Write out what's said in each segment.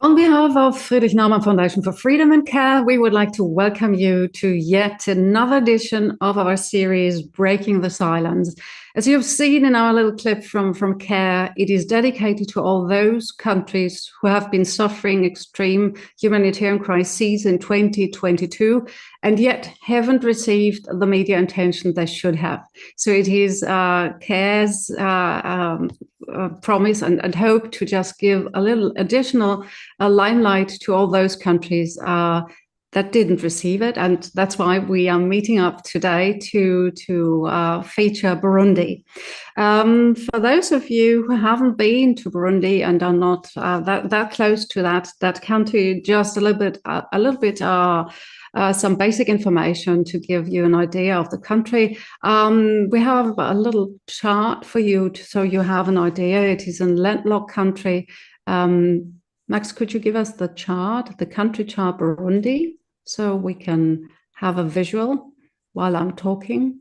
On behalf of Friedrich-Naumann Foundation for Freedom and Care, we would like to welcome you to yet another edition of our series, Breaking the Silence. As you've seen in our little clip from CARE, it is dedicated to all those countries who have been suffering extreme humanitarian crises in 2022 and yet haven't received the media attention they should have. So it is CARE's promise and hope to just give a little additional limelight to all those countries that didn't receive it. And that's why we are meeting up today to feature Burundi. For those of you who haven't been to Burundi and are not that close to that country, just a little bit some basic information to give you an idea of the country. We have a little chart for you so you have an idea. It is a landlocked country. Max, could you give us the chart, the country chart Burundi, so we can have a visual while I'm talking?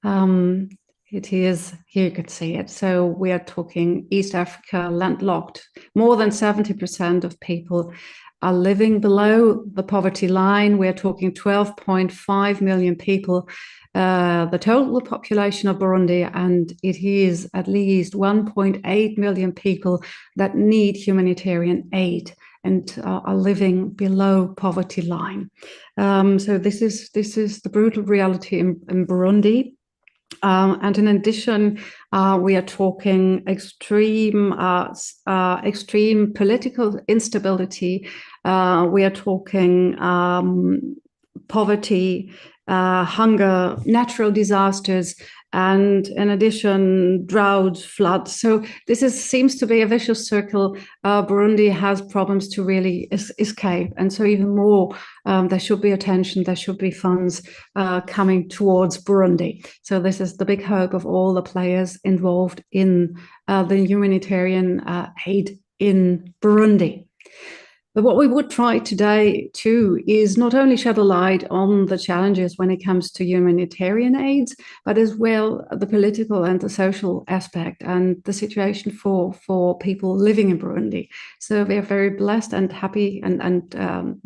It is, here you can see it. So we are talking East Africa, landlocked. More than 70% of people are living below the poverty line. We're talking 12.5 million people, the total population of Burundi, and it is at least 1.8 million people that need humanitarian aid and are living below poverty line. So this is the brutal reality in Burundi. And in addition, we are talking extreme political instability. We are talking poverty, hunger, natural disasters, and in addition, drought, floods. So this seems to be a vicious circle. Burundi has problems to really escape. And so even more, there should be attention, there should be funds coming towards Burundi. So this is the big hope of all the players involved in the humanitarian aid in Burundi. But what we would try today too is not only shed a light on the challenges when it comes to humanitarian aids, but as well the political and the social aspect and the situation for people living in Burundi. So we are very blessed and happy and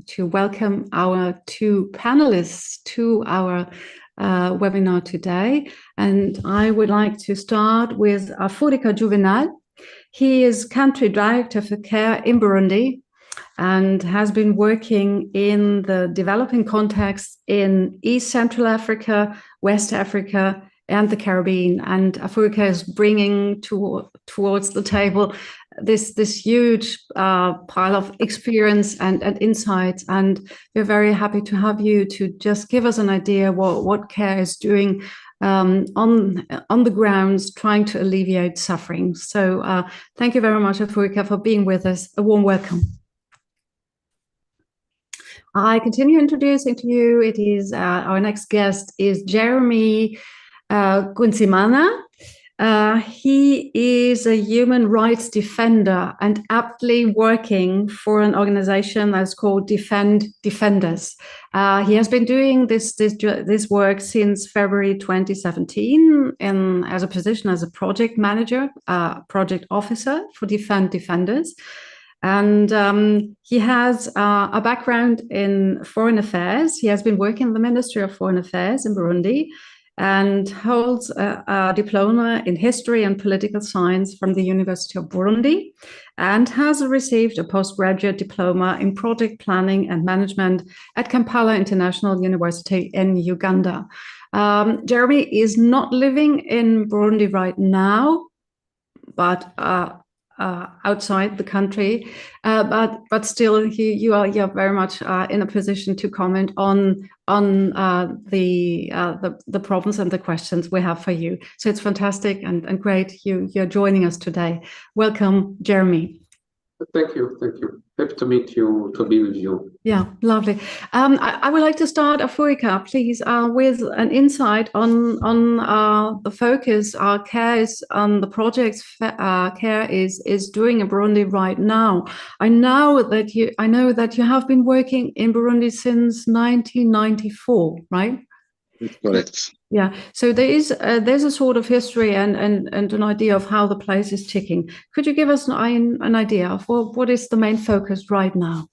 to welcome our two panelists to our webinar today. And I would like to start with Afurika Juvenal. He is country director for CARE in Burundi, and has been working in the developing context in East Central Africa, West Africa, and the Caribbean. And Africa is bringing towards the table this huge pile of experience and insights. And we're very happy to have you to just give us an idea what CARE is doing on the grounds, trying to alleviate suffering. So thank you very much, Afrika, for being with us. A warm welcome. I continue introducing to you. It is our next guest is Jeremy Kunzimana. He is a human rights defender and aptly working for an organization that's called Defend Defenders. He has been doing this work since February 2017 as a position as a project manager, project officer for Defend Defenders. And he has a background in foreign affairs. He has been working in the Ministry of Foreign Affairs in Burundi. and holds a diploma in history and political science from the University of Burundi, and has received a postgraduate diploma in project planning and management at Kampala International University in Uganda. Jeremy is not living in Burundi right now, but outside the country, but still, you are very much in a position to comment on the problems and the questions we have for you. So it's fantastic and great you're joining us today. Welcome, Jeremy. Thank you. Happy to meet you, to be with you. Yeah, lovely. I would like to start, Afurika, please, with an insight on the focus CARE is on the projects CARE is doing in Burundi right now. I know that you have been working in Burundi since 1994, right? Correct. Yeah, so there's a sort of history and an idea of how the place is ticking. Could you give us an idea of what is the main focus right now?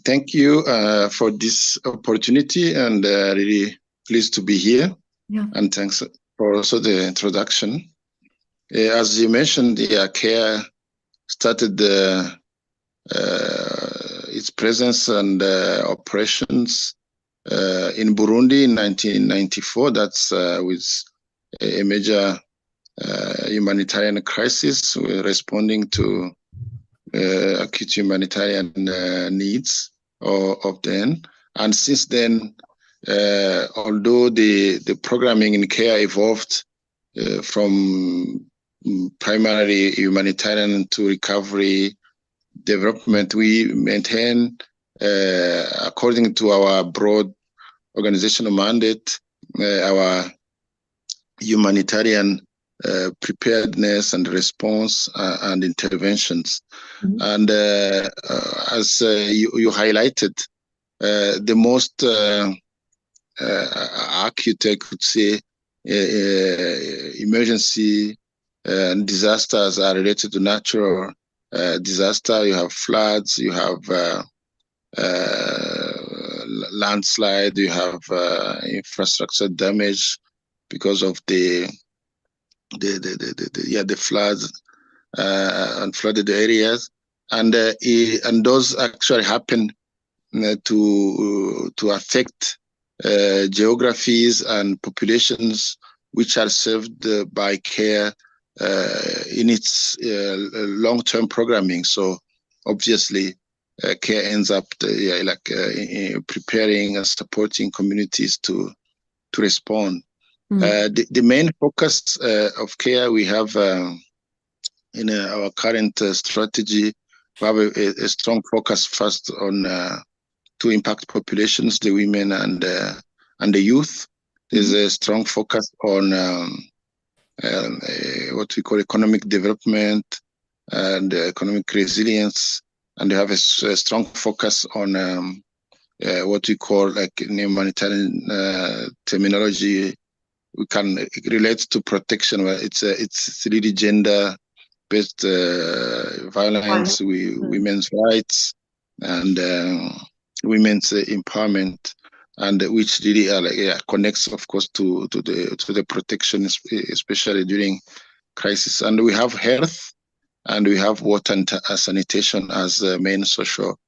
Thank you for this opportunity, and really pleased to be here. Yeah. And thanks for also the introduction. As you mentioned, CARE started its presence and operations in Burundi in 1994. That's with a major humanitarian crisis. We're responding to acute humanitarian needs of then. And since then, although the programming in CARE evolved from primarily humanitarian to recovery development, we maintain, according to our broad organizational mandate, our humanitarian preparedness and response and interventions. Mm-hmm. And as you highlighted, the most acute, I could say, emergency and disasters are related to natural disaster. You have floods, you have landslide, you have infrastructure damage because of the floods and flooded areas, and those actually happen to affect geographies and populations which are served by CARE in its long-term programming. So obviously, CARE ends up preparing and supporting communities to respond. Mm-hmm. The main focus of CARE we have in our current strategy, we have a strong focus first on to impact populations, the women and the youth. There's a strong focus on what we call economic development and economic resilience, and they have a strong focus on what we call, like in humanitarian terminology, we can relate to protection. Where it's really gender-based violence, women's rights, and women's empowerment, and which really connects, of course, to the protection, especially during crisis. And we have health, and we have water and sanitation as main social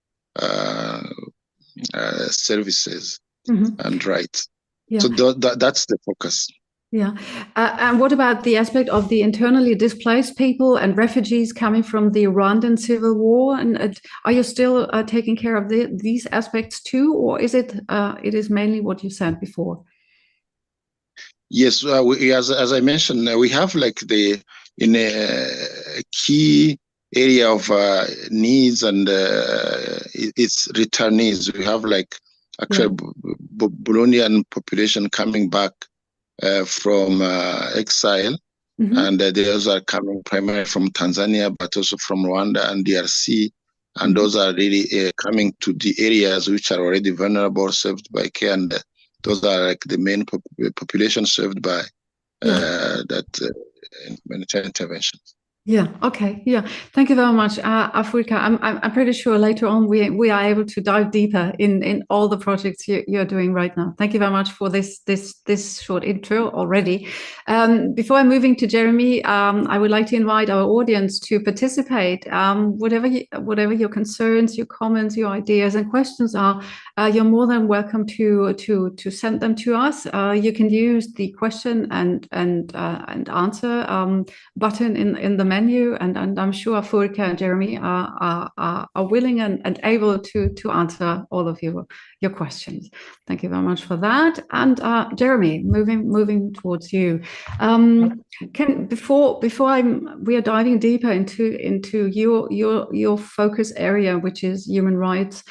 services and rights. Yeah. So that's the focus. Yeah. And what about the aspect of the internally displaced people and refugees coming from the Rwandan civil war? And are you still taking care of these aspects too, or is it is mainly what you said before? Yes, as I mentioned, we have in a key area of needs and its returnees. We have actually Burundian population coming back from exile, and those are coming primarily from Tanzania, but also from Rwanda and DRC, and those are really coming to the areas which are already vulnerable, served by CARE, and those are the main population served by that humanitarian interventions. Yeah. Okay. Yeah. Thank you very much, Afrika. I'm pretty sure later on we are able to dive deeper in all the projects you're doing right now. Thank you very much for this short intro already. Before I'm moving to Jeremy, I would like to invite our audience to participate. Whatever your concerns, your comments, your ideas and questions are, you're more than welcome to send them to us. You can use the question and answer button in the menu, and I'm sure Furka and Jeremy are willing and able to answer all of your questions. Thank you very much for that. And Jeremy, moving towards you. Before we are diving deeper into your focus area, which is human rights.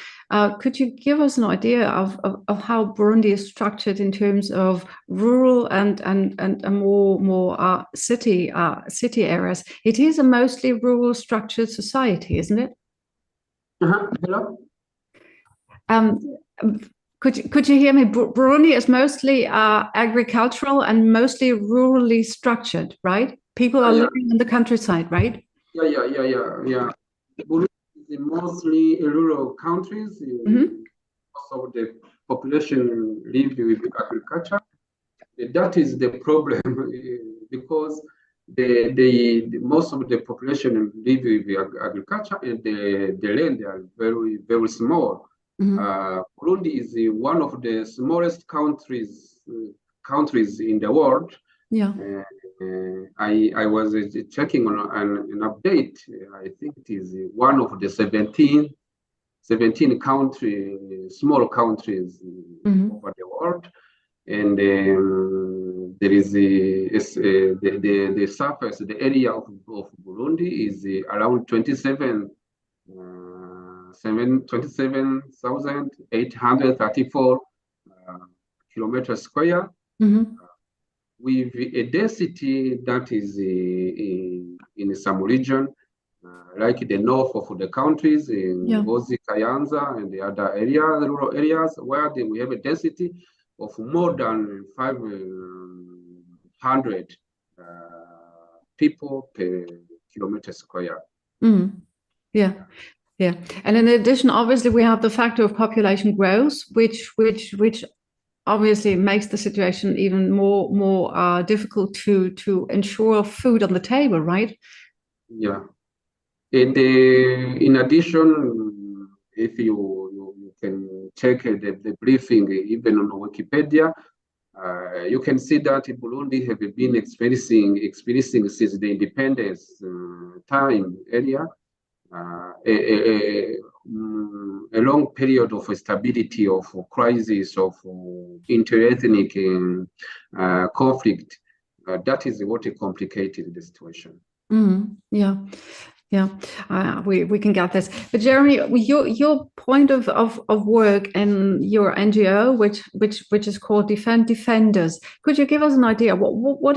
Could you give us an idea of how Burundi is structured in terms of rural and more city areas? It is a mostly rural structured society, isn't it? Hello? Could you hear me? Burundi is mostly agricultural and mostly rurally structured, right? People are living in the countryside, right? Yeah. Burundi is mostly rural countries. Most of the population live with agriculture. That is the problem because the most of the population live with agriculture, and the land are very, very small. Burundi is one of the smallest countries in the world. Yeah. I was checking on an update. I think it is one of the 17 small countries over the world. And there is the surface, the area of Burundi is around 27,834 kilometers square, with a density that is in some region, like the north of the countries, in Ngozi, Kayanza, and the other areas, the rural areas, where we have a density of more than 500 people per kilometer square. Yeah. And in addition, obviously, we have the factor of population growth, which obviously makes the situation even more difficult to ensure food on the table, right? Yeah. And in addition, if you can check the briefing even on Wikipedia, you can see that Burundi have been experiencing since the independence time area a long period of stability, of crisis, of interethnic conflict. That is what complicated the situation. Yeah, we can get this. But Jeremy, your point of work in your NGO, which is called Defend Defenders, could you give us an idea? What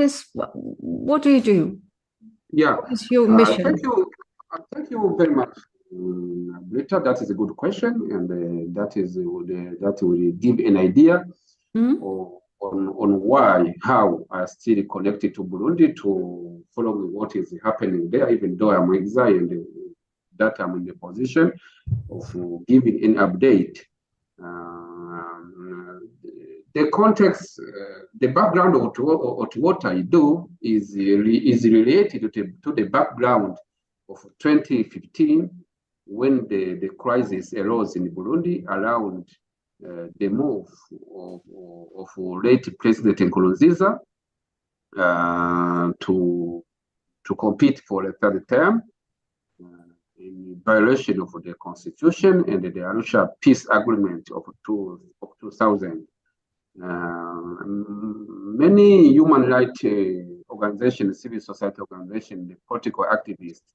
do you do? Yeah, what is your mission? Thank you very much, Britta. That is a good question, and that will give an idea on how I still connected to Burundi to follow what is happening there, even though I'm exiled and that I'm in the position of giving an update. The context, the background of what I do is related to the background of 2015, when the crisis arose in Burundi around the move of late President Nkurunziza to compete for a third term in violation of the Constitution and the Arusha Peace Agreement of 2000. Many human rights organizations, civil society organizations, the political activists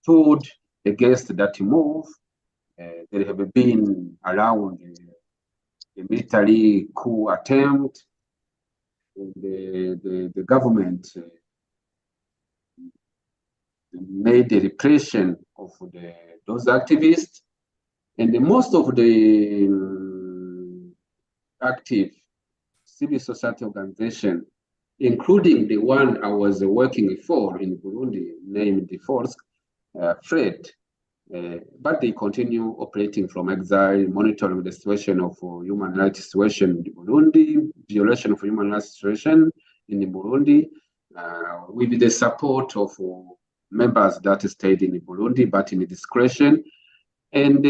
stood against that move. There have been around the military coup attempt. The government made the repression of those activists, and most of the active civil society organization including the one I was working for in Burundi, named the force Freiheit. But they continue operating from exile, monitoring the situation of human rights situation in Burundi, violation of human rights situation in Burundi, with the support of members that stayed in Burundi, but in discretion. And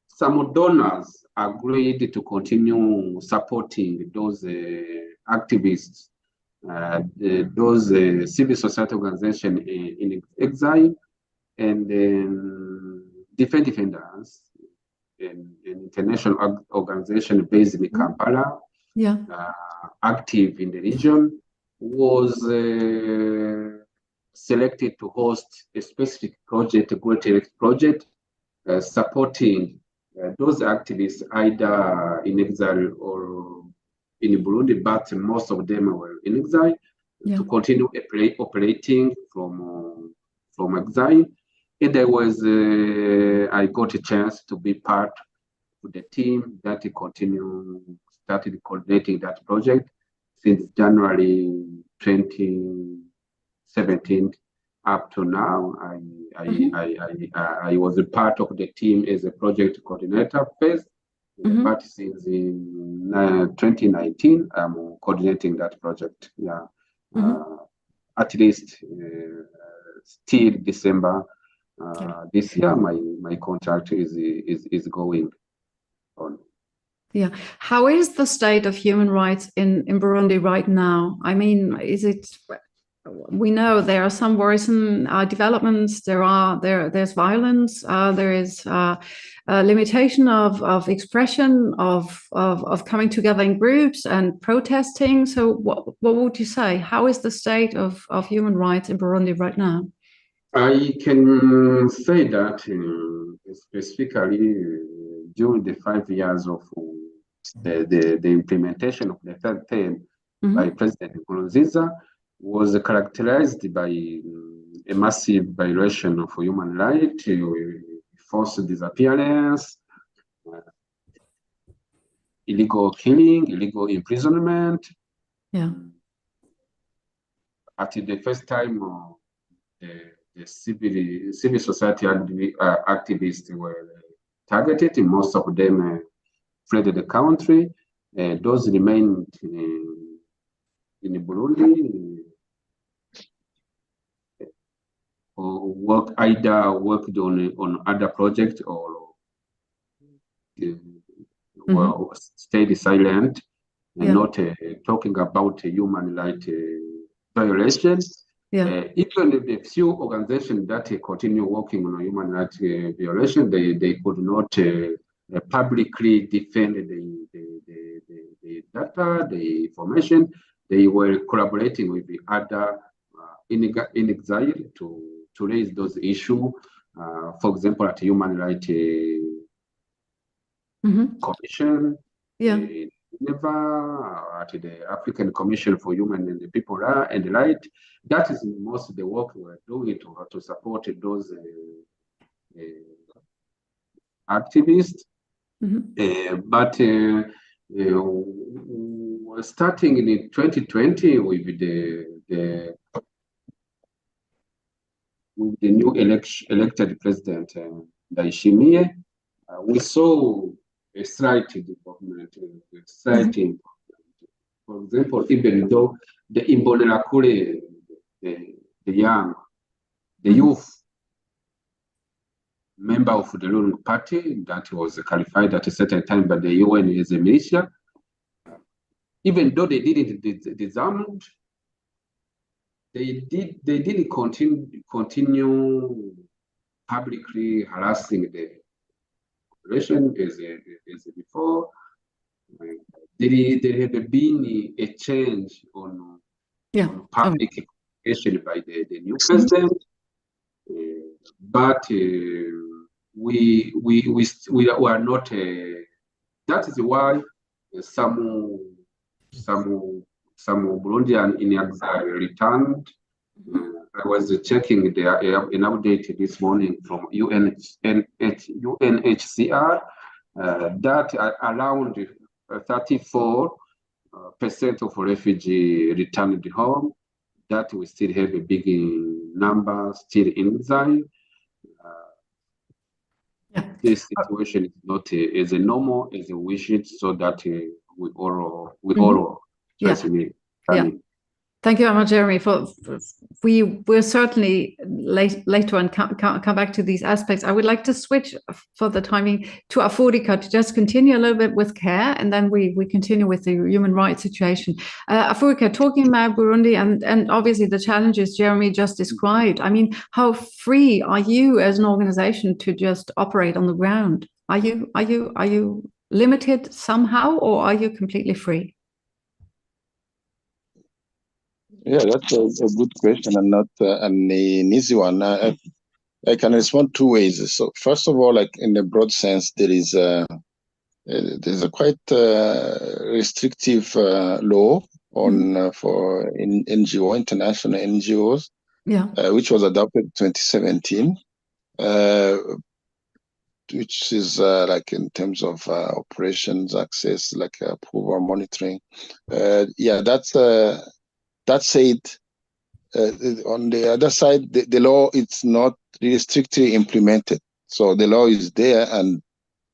some donors agreed to continue supporting those activists, those civil society organizations in exile, and defenders, an international organization based in Kampala, active in the region, was selected to host a specific project, a Great project, supporting those activists either in exile or in Burundi, but most of them were in exile, to continue operating from exile. And I got a chance to be part of the team that started coordinating that project since January 2017 up to now. I was a part of the team as a project coordinator phase, but since 2019, I'm coordinating that project. At least still December this year, my contract is going on. Yeah. How is the state of human rights in Burundi right now? I mean, we know there are some worrisome developments. There's violence. There is a limitation of expression, of coming together in groups and protesting. So what would you say? How is the state of human rights in Burundi right now? I can say that specifically during the 5 years of the implementation of the third term by President Nkurunziza was characterized by a massive violation of human rights, forced disappearance, illegal killing, illegal imprisonment. At the first time, the civil society activists were targeted, and most of them fled the country. Those remained in Burundi, or either worked on other projects or stayed silent and not talking about human rights violations. Even the few organizations that continue working on human rights violation, they could not publicly defend the data, the information. They were collaborating with the other in exile to raise those issues. For example, at the Human Rights Commission, at the African Commission for Human and the People and the Right. That is most of the work we're doing to support those activists. But starting in 2020 with the new elected president, Ndayishimiye, we saw a slight development, For example, even though the Imbonerakure, the youth member of the ruling party that was qualified at a certain time by the UN as a militia, even though they didn't disarmed, they didn't continue publicly harassing the population as before. There had been a change on public communication by the new president, but we are not. That is why some Burundian in exile returned. I was checking an update this morning from UNHCR that around 34 percent of refugees returned home, that we still have a big number still inside. This situation is not as normal as we wish it, so that we all trust in it. Thank you very much, Jeremy. We'll certainly later on come back to these aspects. I would like to switch for the timing to Afrika to just continue a little bit with care, and then we continue with the human rights situation. Afrika, talking about Burundi and obviously the challenges Jeremy just described. I mean, how free are you as an organization to just operate on the ground? Are you limited somehow, or are you completely free? Yeah, that's a good question and not an easy one. I can respond two ways. So first of all, like in the broad sense, there's a quite restrictive law on for NGO, international NGOs, which was adopted in 2017, which is like in terms of operations, access, like approval, monitoring. That said, on the other side, the law is not really strictly implemented. So the law is there, and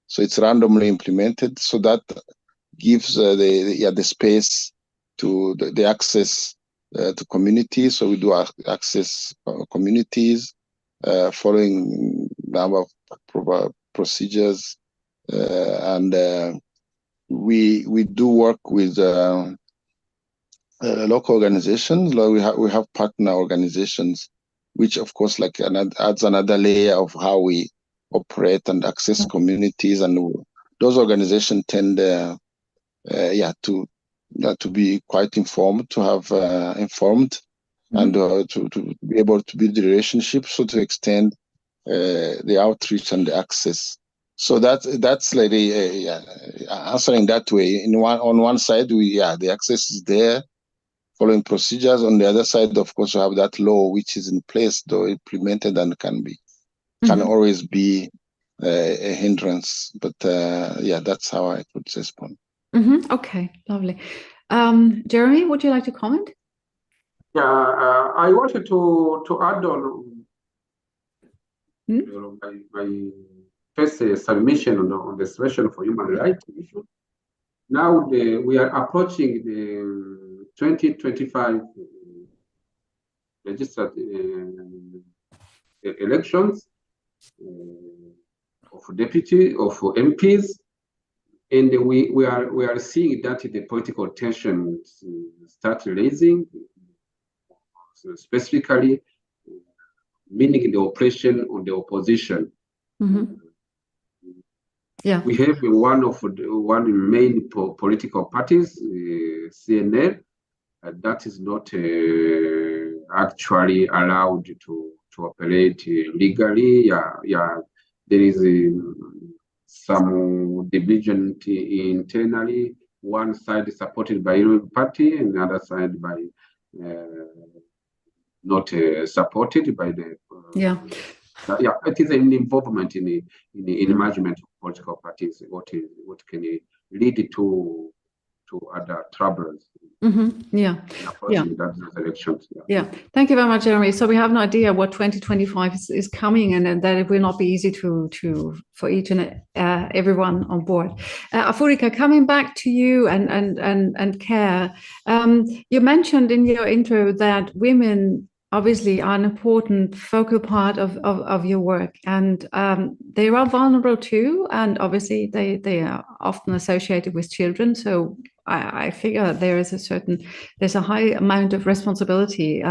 so it's randomly implemented. So that gives the space to the access to communities. So we do access communities following number of procedures, and we do work with. Local organizations. We have partner organizations, which of course adds another layer of how we operate and access communities, and those organizations tend to be quite informed, to have informed, and to be able to build the relationship, so to extend the outreach and the access. So that's like answering that way. On one side, the access is there, following procedures. On the other side, of course, you have that law which is in place, though implemented, and can always be a hindrance. But that's how I could respond. Okay, lovely. Jeremy, would you like to comment? Yeah, I wanted to add on my first submission on the situation for human rights issue. Now we are approaching the 2025 legislative elections of MPs, and we are seeing that the political tensions start raising, specifically meaning the oppression on the opposition. We have one main political parties, CNL, that is not actually allowed to operate legally. There is some division internally. One side is supported by the party, and the other side by not supported by the. It is an involvement in the management of political parties. What can lead to other troubles? Elections. Thank you very much, Jeremy. So we have an idea what 2025 is coming, and that it will not be easy for each and everyone on board. Afrika, coming back to you and care. You mentioned in your intro that women obviously are an important focal part of your work, and they are vulnerable too, and obviously they are often associated with children. So I figure there's a high amount of responsibility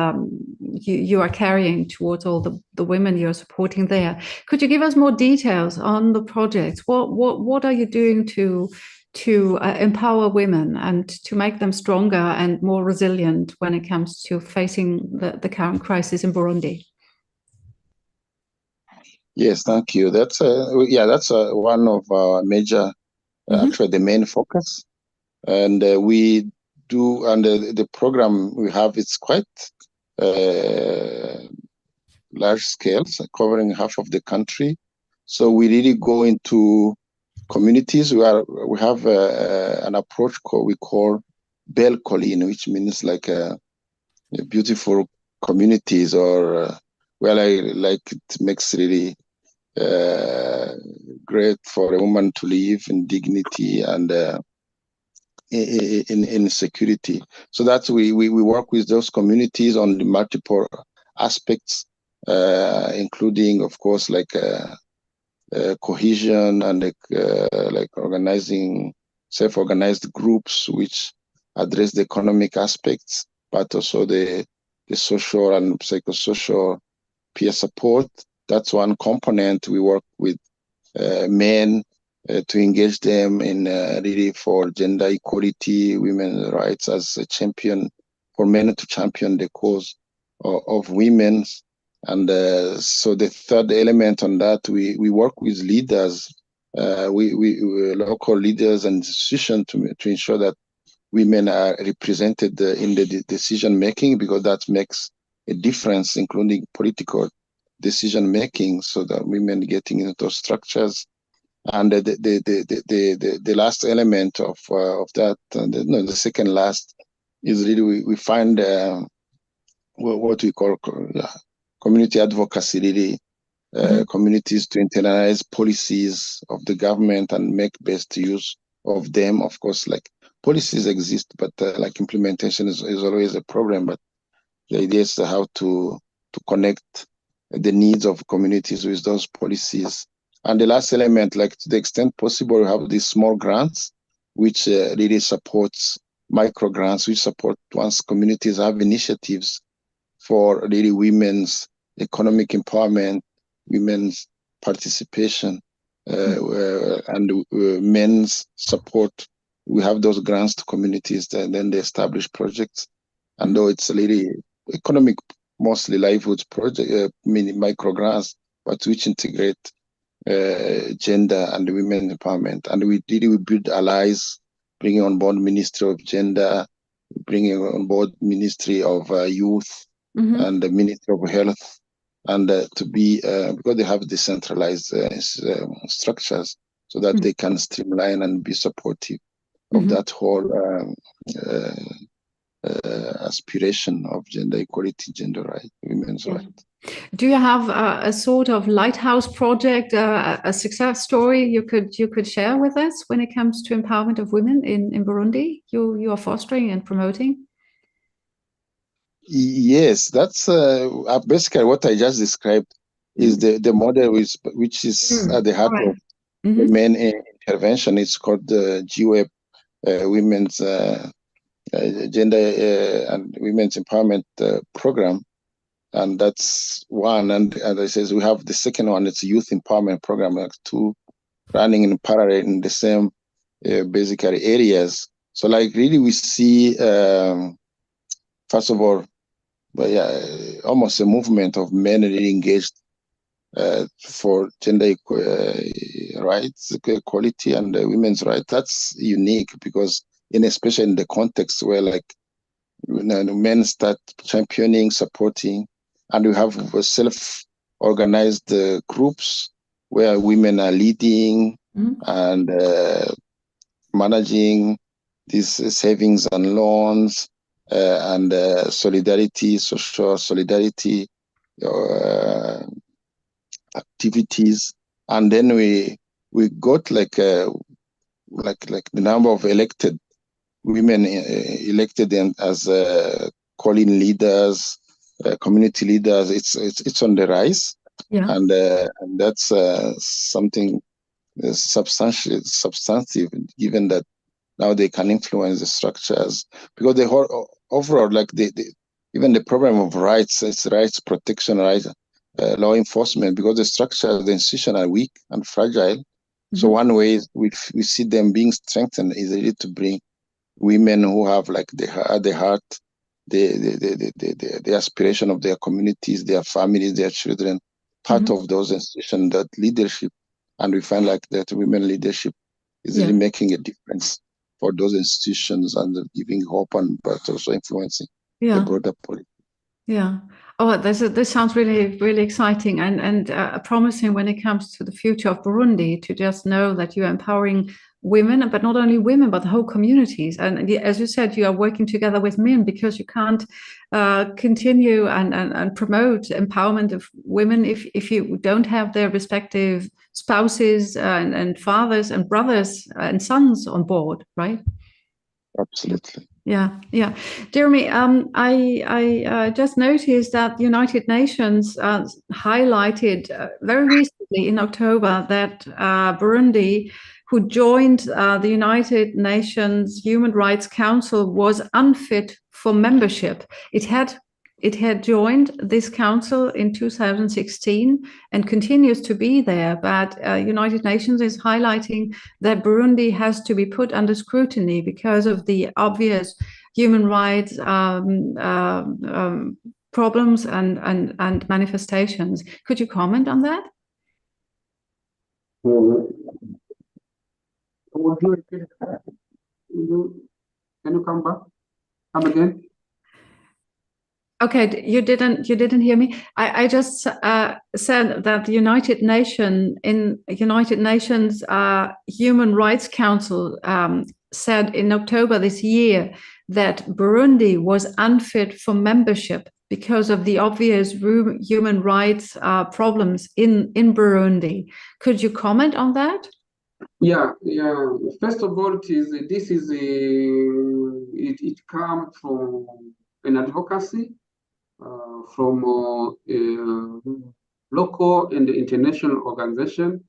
you are carrying towards all the women you're supporting there. Could you give us more details on the projects? What are you doing to empower women and to make them stronger and more resilient when it comes to facing the current crisis in Burundi? Yes, thank you. That's one of our major, actually the main focus. And we do, and the program we have, it's quite large scale, so covering half of the country. So we really go into communities. We have an approach we call belle colline, which means like beautiful communities, or well, I like it makes really great for a woman to live in dignity and in security. So that's we work with those communities on the multiple aspects, including, of course, like cohesion and like organizing self-organized groups which address the economic aspects, but also the social and psychosocial peer support. That's one component. We work with men to engage them in really for gender equality, women's rights as a champion, for men to champion the cause of women. And so the third element on that, we work with leaders, we local leaders and institutions to ensure that women are represented in the decision making, because that makes a difference, including political decision making, so that women getting into those structures. And the last element of that, the second last, is really we find what we call community advocacy, really communities to internalize policies of the government and make best use of them. Of course, like policies exist, but like implementation is always a problem. But the idea is how to connect the needs of communities with those policies. And the last element, like to the extent possible, we have these small grants, which really supports micro grants, which support once communities have initiatives for really women's economic empowerment, women's participation, and men's support. We have those grants to communities, and then they establish projects. And though it's really economic, mostly livelihoods project, micro grants, but which integrate gender and women empowerment. And we build allies, bringing on board Ministry of Gender, bringing on board Ministry of Youth, and the Ministry of Health, and to be because they have decentralized structures, so that they can streamline and be supportive of that whole aspiration of gender equality, gender rights, women's rights. Do you have a sort of lighthouse project, a success story you could share with us when it comes to empowerment of women in Burundi? You are fostering and promoting. Yes, that's basically what I just described is the model which is at the heart of the main intervention. It's called the GWEP, Women's Gender and Women's Empowerment Program. And that's one. And as I said, we have the second one, it's a Youth Empowerment Program, like two running in parallel in the same basically areas. So like really we see, first of all, but almost a movement of men really engaged for gender rights, equality, and women's rights. That's unique because, especially in the context where like men start championing, supporting, and we have self-organized groups where women are leading and managing these savings and loans. And solidarity, social solidarity activities, and then we got like the number of elected women elected them as calling leaders, community leaders. It's on the rise, and that's something substantive, given that now they can influence the structures, because the whole overall, like even the problem of rights, it's rights protection, law enforcement, because the structures, the institutions are weak and fragile. So one way we see them being strengthened is really to bring women who have like the heart, the aspiration of their communities, their families, their children, part of those institutions, that leadership. And we find like that women leadership is really making a difference for those institutions and giving hope, but also influencing the broader politics. Yeah. Oh, this sounds really, really exciting and promising when it comes to the future of Burundi, to just know that you're empowering women, but not only women, but the whole communities. And as you said, you are working together with men because you can't continue and promote empowerment of women if you don't have their respective spouses and fathers and brothers and sons on board, right? Absolutely. Yeah. Jeremy, I just noticed that the United Nations highlighted very recently in October that Burundi, who joined the United Nations Human Rights Council, was unfit for membership. It had joined this council in 2016 and continues to be there, but United Nations is highlighting that Burundi has to be put under scrutiny because of the obvious human rights problems and manifestations. Could you comment on that? Can you come back? Come again? Okay, you didn't hear me. I just said that the United Nations Human Rights Council said in October this year that Burundi was unfit for membership because of the obvious human rights problems in Burundi. Could you comment on that? Yeah. First of all, it comes from an advocacy from local and international organization.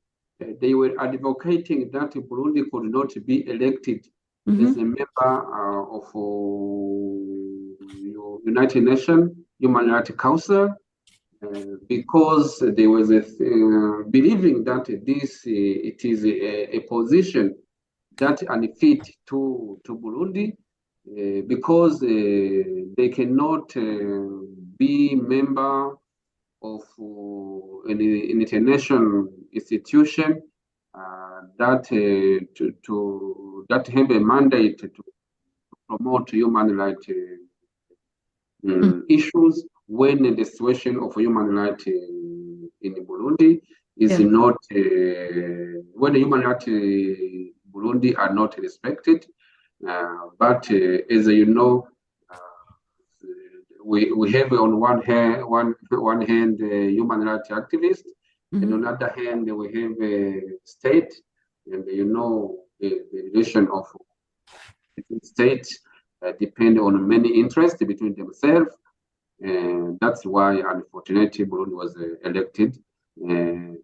They were advocating that Burundi could not be elected as a member of United Nations Human Rights Council because there was a believing that it is a position that unfit to Burundi because they cannot be member of an international institution that have a mandate to promote human rights issues when the situation of human rights in Burundi is not when the human rights in Burundi are not respected. But as you know, we have on one hand human rights activists, and on the other hand we have a state, and the relation of states depend on many interests between themselves, and that's why unfortunately Burundi was elected. And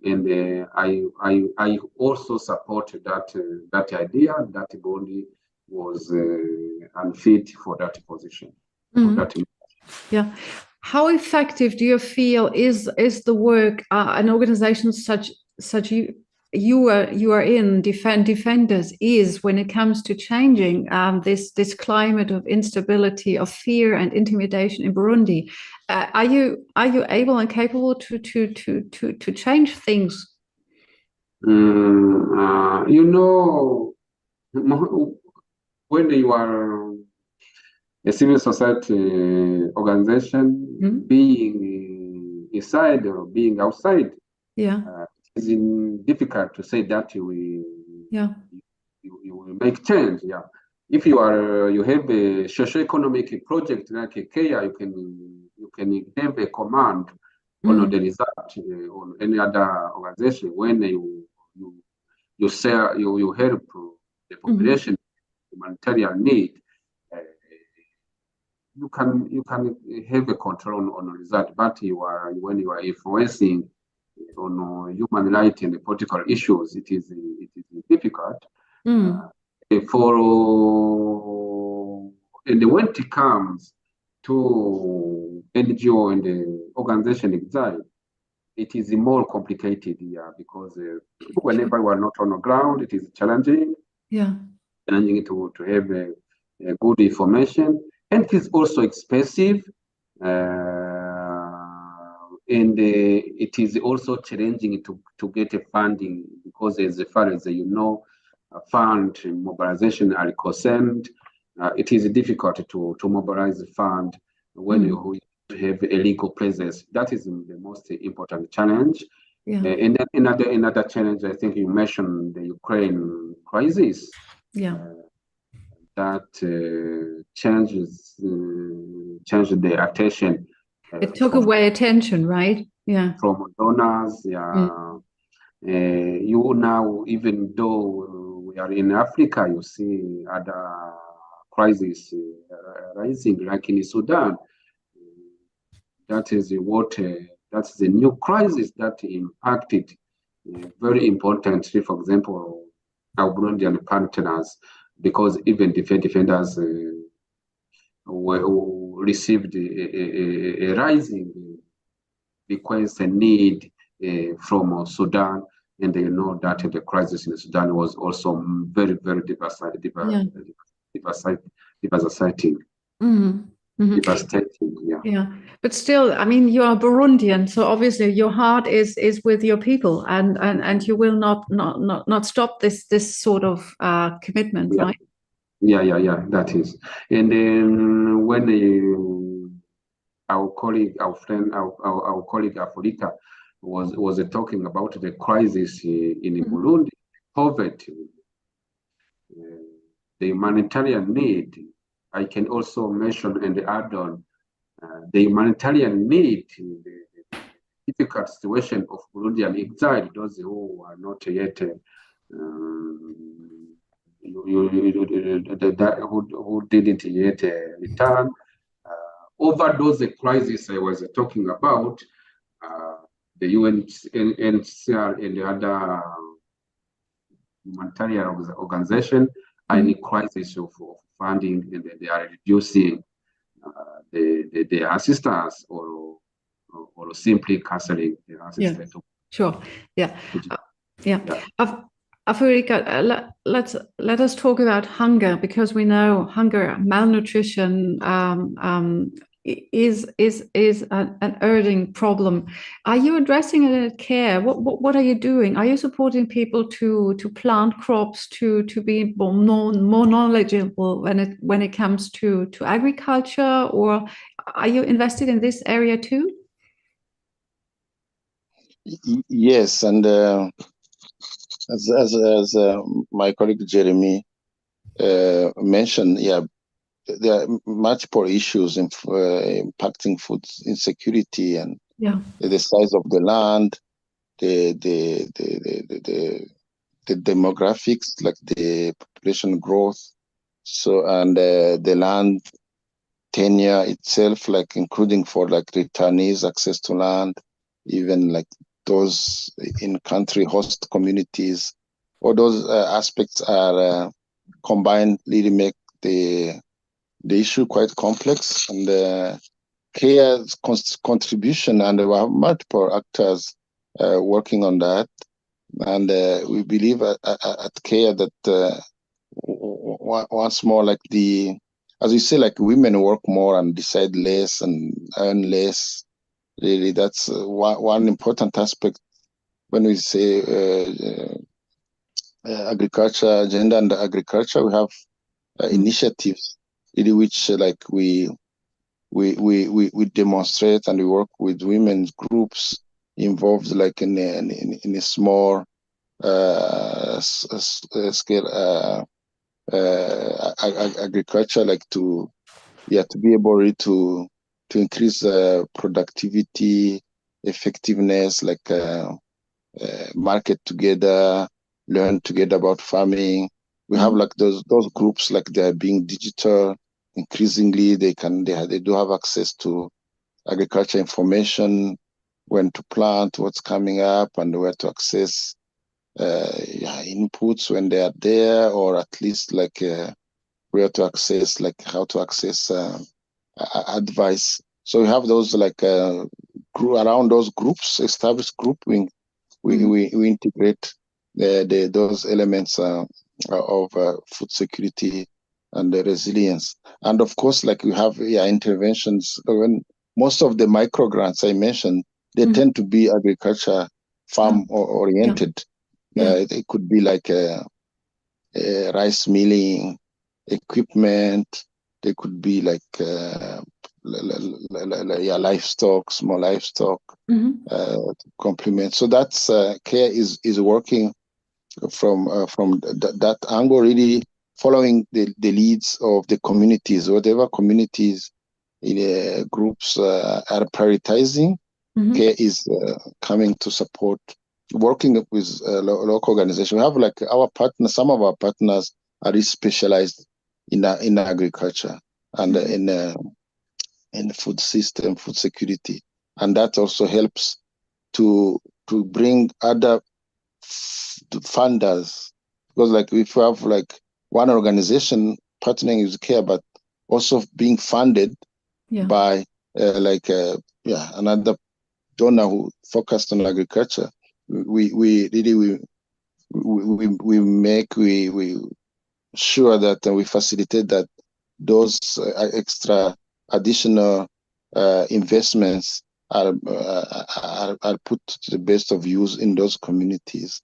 I also support that idea that Burundi was unfit for that position. Yeah. How effective do you feel is the work an organization such you are in Defenders is when it comes to changing this climate of instability, of fear and intimidation in Burundi? Are you able and capable to change things? When you are a civil society organization, being inside or being outside, it's difficult to say that you will make change. Yeah, if you have a socio-economic project like a KEA, you can have a command on the result on any other organization when you help the population humanitarian need. You can have a control on the result, but when you are influencing on human rights and the political issues, it is difficult. And when it comes to NGO and the organization exile, it is more complicated because whenever you are not on the ground, it is challenging. Challenging to have a good information. And it is also expensive, and it is also challenging to get a funding because as far as fund mobilization are concerned, it is difficult to mobilize the fund when you have a legal presence. That is the most important challenge. Yeah. And then another challenge, I think you mentioned the Ukraine crisis. Yeah. That changed the attention. It took away attention, right? Yeah. From donors, yeah. You now, even though we are in Africa, you see other crises rising, like in Sudan. That is that's the new crisis that impacted very importantly, for example, our Burundian partners, because even defenders received a rising request and need from Sudan, and they know that the crisis in Sudan was also very, very devastating. Devastating, yeah. Yeah, but still, I mean, you are Burundian, so obviously your heart is with your people, and you will not stop this sort of commitment, yeah. right? Yeah, that is. And then when our colleague, our friend, our colleague Africa was talking about the crisis in Burundi, poverty, the humanitarian need. I can also mention and add on the humanitarian need, the difficult situation of Burundian exile, those who are not yet who didn't yet return. Over those crises I was talking about, the UNHCR and the other humanitarian organization are in a crisis of funding, and they are reducing the assistance or simply canceling the assistance. Yeah. Sure. Yeah. Africa, let us talk about hunger, because we know hunger, malnutrition is an urgent problem. Are you addressing it at CARE? What are you doing? Are you supporting people to plant crops, to be more knowledgeable when it comes to agriculture, or are you invested in this area too? Yes, and as my colleague Jeremy mentioned, yeah, there are multiple issues impacting food insecurity, and the size of the land, the demographics, like the population growth, so and the land tenure itself, like including for like returnees access to land, even like those in country host communities. All those aspects are combined, really make the issue quite complex. And CARE's contribution, and there are multiple actors working on that. And we believe at CARE that once more, like as you say, like women work more and decide less and earn less. Really, that's one important aspect when we say agriculture, gender and agriculture. We have initiatives really which like we demonstrate, and we work with women's groups involved, like in a small scale agriculture, like to be able to increase productivity, effectiveness, like market together, learn together about farming. We have like those groups, like they're being digital. Increasingly, they do have access to agriculture information, when to plant, what's coming up, and where to access inputs when they are there, or at least like where to access, like how to access advice. So we have those like around those groups, established group, we integrate those elements of food security and the resilience. And of course, like we have interventions. When most of the micro grants I mentioned, they tend to be agriculture farm oriented. It could be like rice milling equipment. They could be like livestock, small livestock, to complement. So that's care is working from that angle, really following the leads of the communities, whatever communities groups are prioritizing. Care is coming to support, working with local organizations. We have like our partners, some of our partners are really specialized in agriculture and in the food system, food security, and that also helps to bring other funders, because like if you have like one organization partnering with care, but also being funded by another donor who focused on agriculture, we sure that we facilitate that those extra additional investments are put to the best of use in those communities.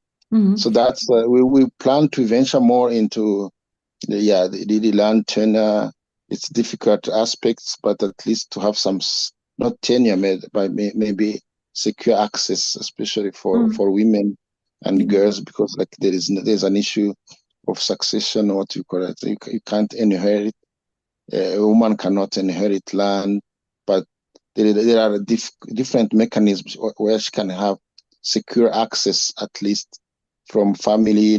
So that's we plan to venture more into the land tenure, its difficult aspects, but at least to have some not tenure made by maybe secure access, especially for women and girls, because like there's an issue of succession, what you call it. You can't inherit. A woman cannot inherit land, but there are different mechanisms where she can have secure access, at least from family,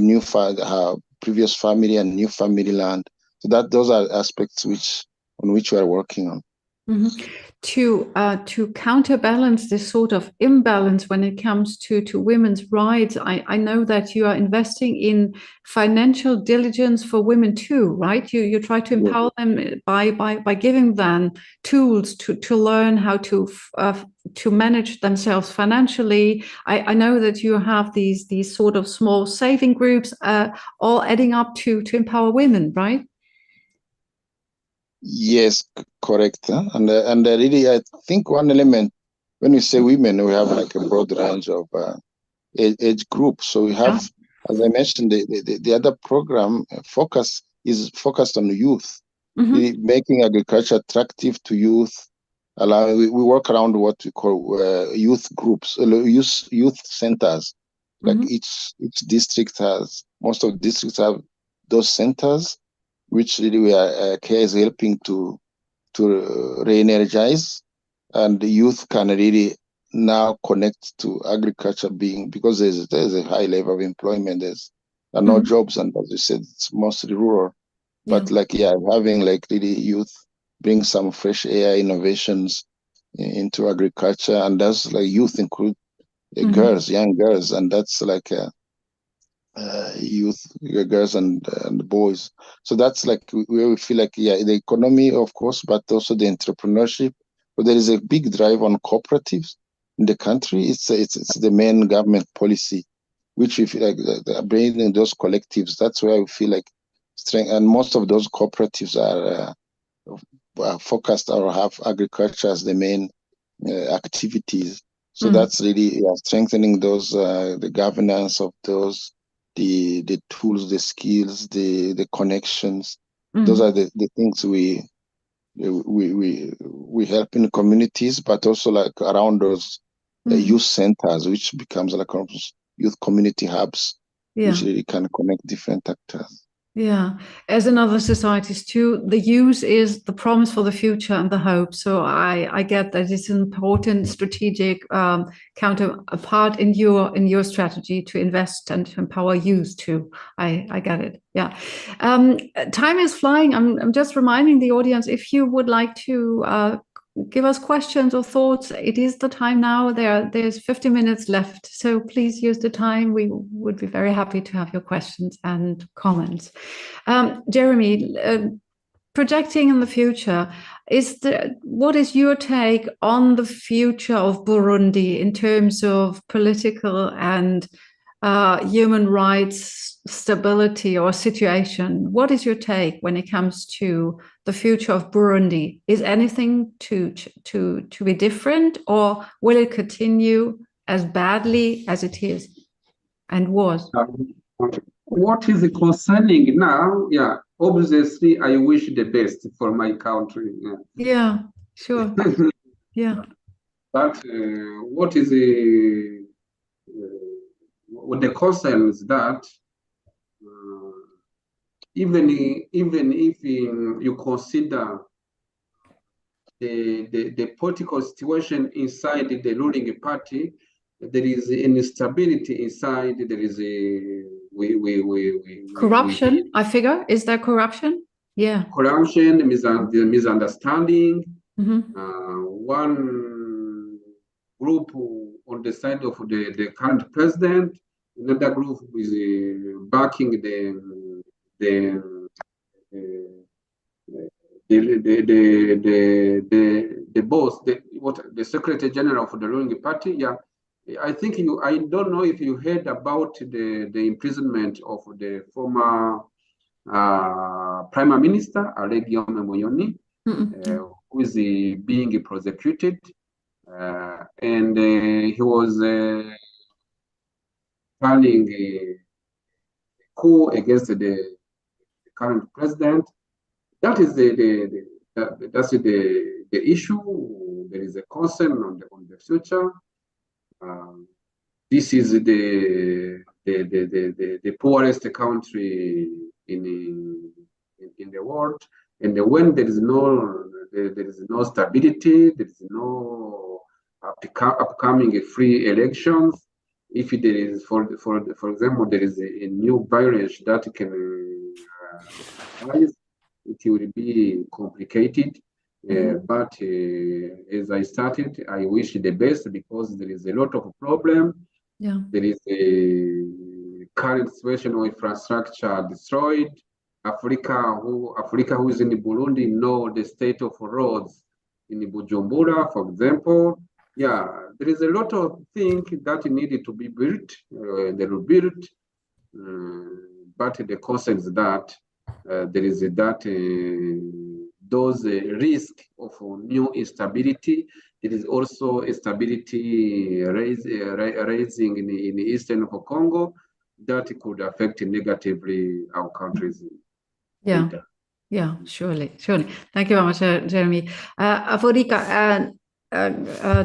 previous family and new family land. So those are aspects on which we are working on. To counterbalance this sort of imbalance when it comes to women's rights, I know that you are investing in financial diligence for women too, right? You try to empower them by giving them tools to learn how to manage themselves financially. I know that you have these sort of small saving groups, all adding up to empower women, right? Yes, correct. And really, I think one element, when we say women, we have like a broad range of age groups. So we have, as I mentioned, the other program is focused on youth, making agriculture attractive to youth. We work around what we call youth groups, youth centers. Like each district has, most of the districts have those centers, which really care is helping to re-energize, and the youth can really now connect to agriculture, because there's a high level of employment. There's no jobs, and as you said, it's mostly rural. But having like really youth bring some fresh air innovations into agriculture, and that's like youth include young girls, and that's like youth, girls and boys. So that's like where we feel like the economy, of course, but also the entrepreneurship. But there is a big drive on cooperatives in the country. It's the main government policy, which we feel like bringing those collectives. That's where we feel like strength, and most of those cooperatives are focused or have agriculture as the main activities. So that's really strengthening those the governance of those. The tools, the skills, the connections. Those are the things we help in communities, but also like around those youth centers, which becomes like youth community hubs, which really can connect different actors. Yeah, as in other societies too, the youth is the promise for the future and the hope. So I get that it's an important strategic counterpart in your strategy to invest and to empower youth too. I get it. Yeah, time is flying. I'm just reminding the audience, if you would like to give us questions or thoughts, it is the time now. There's 50 minutes left, so please use the time. We would be very happy to have your questions and comments. Jeremy, projecting in the future, what is your take on the future of Burundi in terms of political and human rights stability or situation? What is your take when it comes to the future of Burundi? Is anything to be different, or will it continue as badly as it is and was? What is concerning now? Yeah, obviously, I wish the best for my country. Yeah. Sure. Yeah. But what is what the concern is that even if you consider the political situation inside the ruling party, there is instability inside. There is corruption. I figure, is there corruption? Yeah. Corruption, misunderstanding. One group on the side of the current president, another group is backing the boss, the Secretary General for the ruling party. Yeah, I think I don't know if you heard about the imprisonment of the former Prime Minister Guillaume Moyoni, who is being prosecuted, and he was planning a coup against the current president. That is that's the issue. There is a concern on the future. This is the poorest country in the world, and when there is no stability, there is no upcoming free elections. If there is, for example, there is a new virus that can rise, it will be complicated. But as I started, I wish the best, because there is a lot of problem. Yeah. There is a current situation of infrastructure destroyed. Africa who is in Burundi know the state of roads in Bujumbura, for example. Yeah, there is a lot of things that needed to be built. They were built, but the concern is that there is those risk of new instability. There is also instability rising in the eastern of Congo that could affect negatively our countries. Yeah, later. Yeah, surely. Thank you very much, Jeremy. Aforika,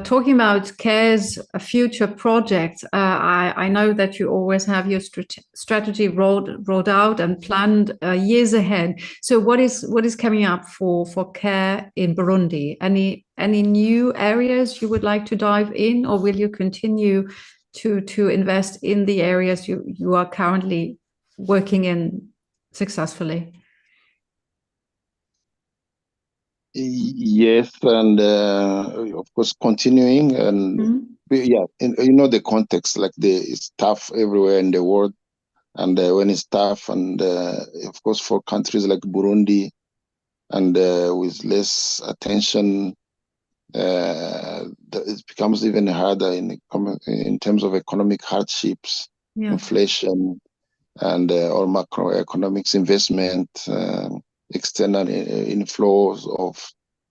talking about CARE's future projects, I know that you always have your strategy rolled out and planned years ahead. So what is coming up for CARE in Burundi? Any new areas you would like to dive in, or will you continue to invest in the areas you are currently working in successfully? Yes, and of course continuing, and yeah, and, you know the context, like it's tough everywhere in the world, and when it's tough, and of course for countries like Burundi, and with less attention, it becomes even harder in terms of economic hardships, inflation, and or macroeconomics, investment, external inflows of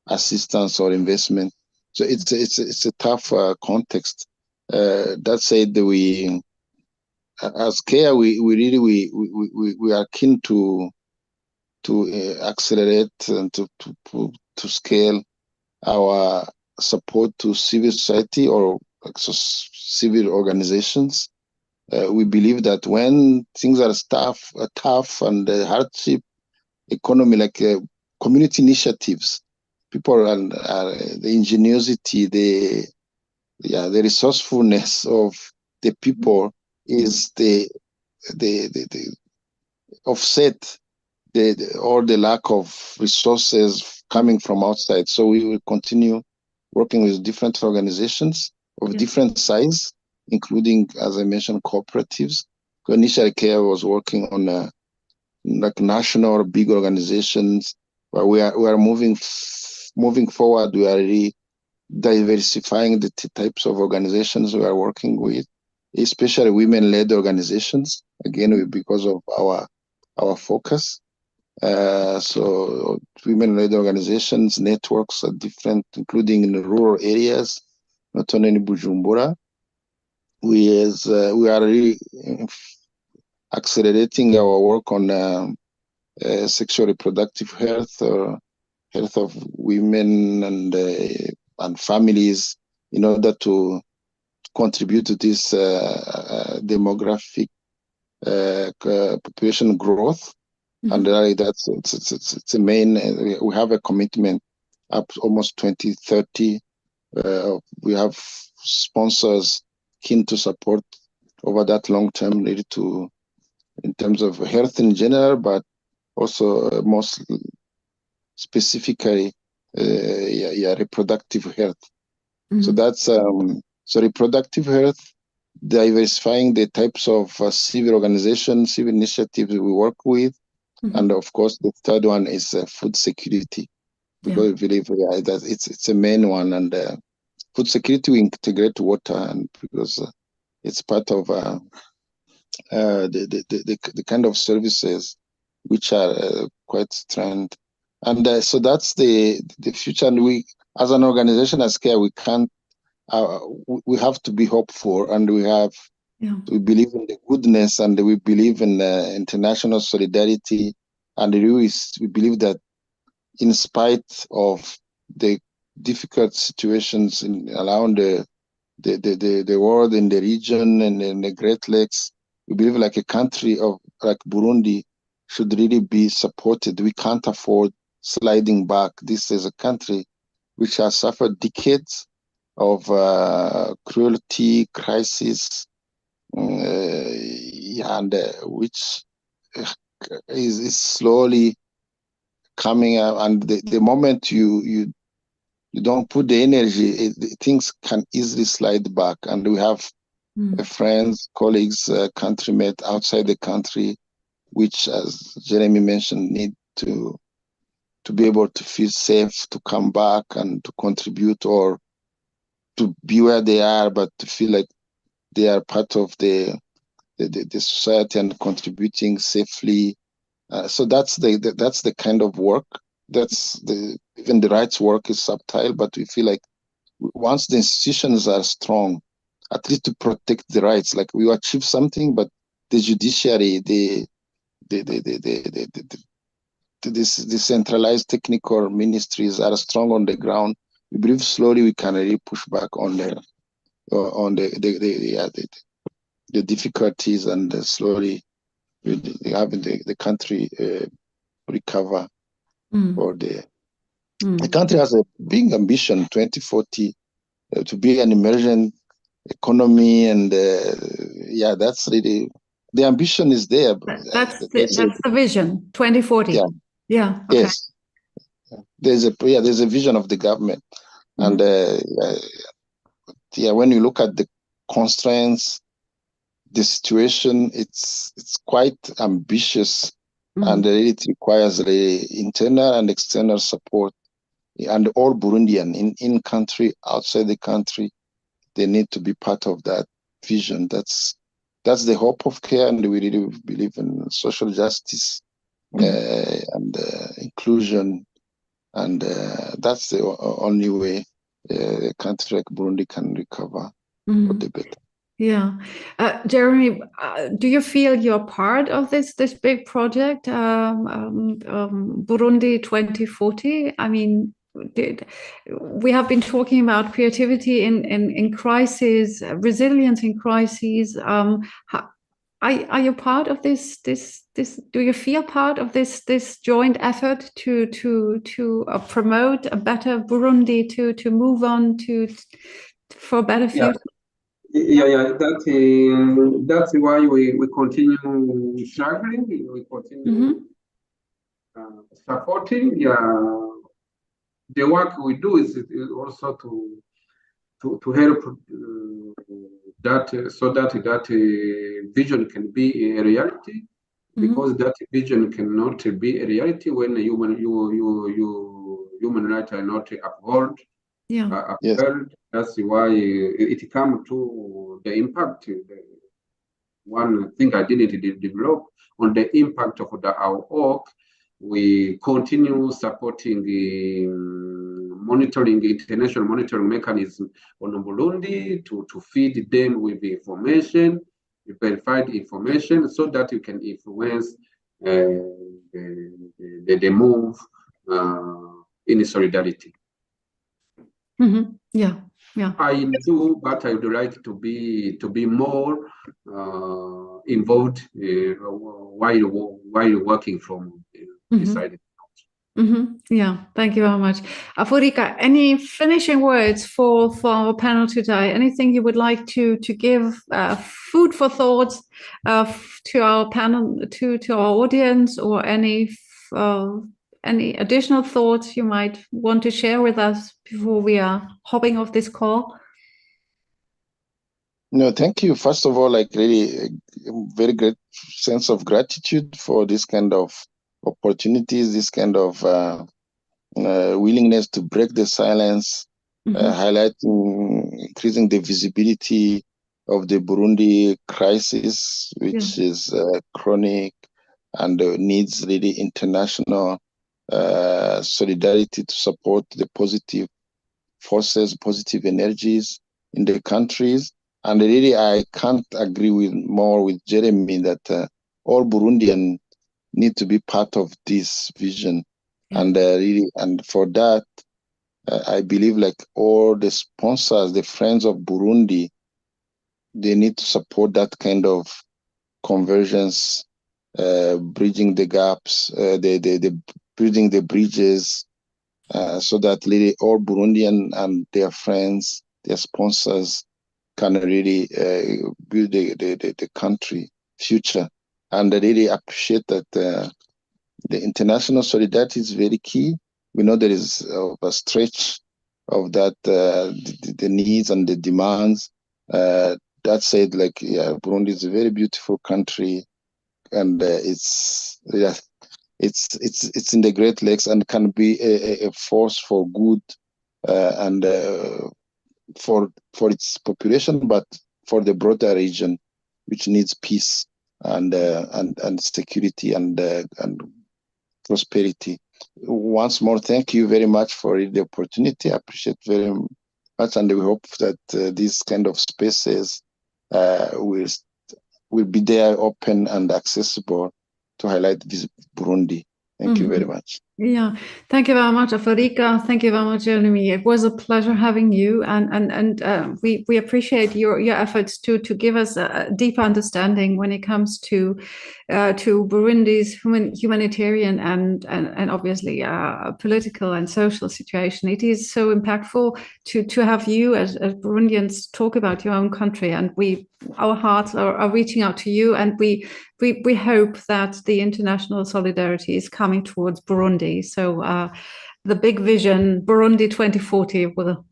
assistance or investment. So it's a tough context. That said, we as CARE we are keen to accelerate and to scale our support to civil society or civil organizations. We believe that when things are tough and hardship, economy, like community initiatives, people and the ingenuity, the resourcefulness of the people is the offset or the lack of resources coming from outside. So we will continue working with different organizations of different size, including, as I mentioned, cooperatives. Initially, CARE was working on like national or big organizations, but we are moving forward. We are really diversifying the types of organizations we are working with, especially women-led organizations. Again, because of our focus. So women-led organizations, networks are different, including in the rural areas, not only in Bujumbura. We are really accelerating our work on sexual reproductive health, health of women and families in order to contribute to this demographic population growth. And that's it's a main. We have a commitment up to almost 2030. We have sponsors keen to support over that long term, related to in terms of health in general, but also most specifically, reproductive health. So that's so reproductive health, diversifying the types of civil organizations, civil initiatives we work with. And of course, the third one is food security, because we believe that it's a main one. And food security, we integrate water, and because it's part of the kind of services which are quite strand. And so that's the future. And we, as an organization, as CARE, we can't. We have to be hopeful, and we believe in the goodness, and we believe in international solidarity, and we believe that in spite of the difficult situations around the world, in the region, and in the Great Lakes, we believe like a country like Burundi should really be supported. We can't afford sliding back. This is a country which has suffered decades of cruelty, crisis, and which is slowly coming up. And the moment you don't put the energy, things can easily slide back. And we have friends, colleagues, countrymen outside the country, which, as Jeremy mentioned, need to be able to feel safe, to come back and to contribute, or to be where they are, but to feel like they are part of the society and contributing safely. So that's the kind of work. Even the rights work is subtle, but we feel like once the institutions are strong, at least to protect the rights, like we achieve something, but the judiciary, the decentralized technical ministries are strong on the ground. We believe slowly we can really push back on the difficulties, and slowly having the country recover. Or the country has a big ambition, 2040, to be an emergent economy, and that's really the ambition is there. That's the vision, 2040. Yeah. Okay. Yes. There's a vision of the government, and when you look at the constraints, the situation, it's quite ambitious, and it requires the internal and external support, and all Burundian in country, outside the country, they need to be part of that vision. That's the hope of CARE, and we really believe in social justice and inclusion, and that's the only way a country like Burundi can recover for the better. Yeah. Jeremy, do you feel you're part of this big project, Burundi 2040? I mean, we have been talking about creativity in crises, resilience in crises. Are you part of this? Do you feel part of this joint effort to promote a better Burundi, to move on for a better future? That's why we continue struggling. We continue supporting. The work we do is also to help that vision can be a reality, because that vision cannot be a reality when human rights are not upheld. That's why it comes to the impact. One thing I didn't develop on the impact of our work. We continue supporting the international monitoring mechanism on Burundi to feed them with information, verified information, so that you can influence the move in solidarity. Yeah. I do, but I would like to be more involved while working from beside it. Yeah, thank you very much. Afurika, any finishing words for our panel today? Anything you would like to give food for thought to our panel, to our audience, or any additional thoughts you might want to share with us before we are hopping off this call? No, thank you. First of all, like really a very great sense of gratitude for this kind of opportunities, this kind of willingness to break the silence, highlighting, increasing the visibility of the Burundi crisis, which is chronic and needs really international solidarity to support the positive forces, positive energies in the countries. And really, I can't agree more with Jeremy that all Burundians need to be part of this vision. And really, and for that, I believe like all the sponsors, the friends of Burundi, they need to support that kind of convergence, bridging the gaps, the building the bridges, so that really all Burundian and their friends, their sponsors, can really build the country future. And I really appreciate that the international solidarity is very key. We know there is a stretch of that, the needs and the demands. That said, like, Burundi is a very beautiful country, and it's in the Great Lakes and can be a force for good and for its population, but for the broader region, which needs peace and security and prosperity. Once more, thank you very much for the opportunity. I appreciate very much, and we hope that these kind of spaces will be there, open and accessible to highlight this Burundi. Thank you very much. Yeah, thank you very much, Afurika. Thank you very much, Jeremy. It was a pleasure having you, and we appreciate your efforts to give us a deeper understanding when it comes to Burundi's humanitarian and obviously political and social situation. It is so impactful to have you as Burundians talk about your own country, and our hearts are reaching out to you, and we hope that the international solidarity is coming towards Burundi. So the big vision, Burundi 2040, will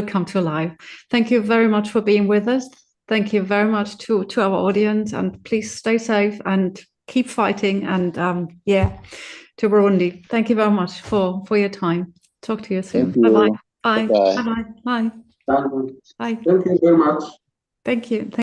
come to life. Thank you very much for being with us. Thank you very much to our audience, and please stay safe and keep fighting. And to Burundi, thank you very much for your time. Talk to you soon. Bye-bye. Bye. Bye. Bye. Bye. Thank you very much. Thank you.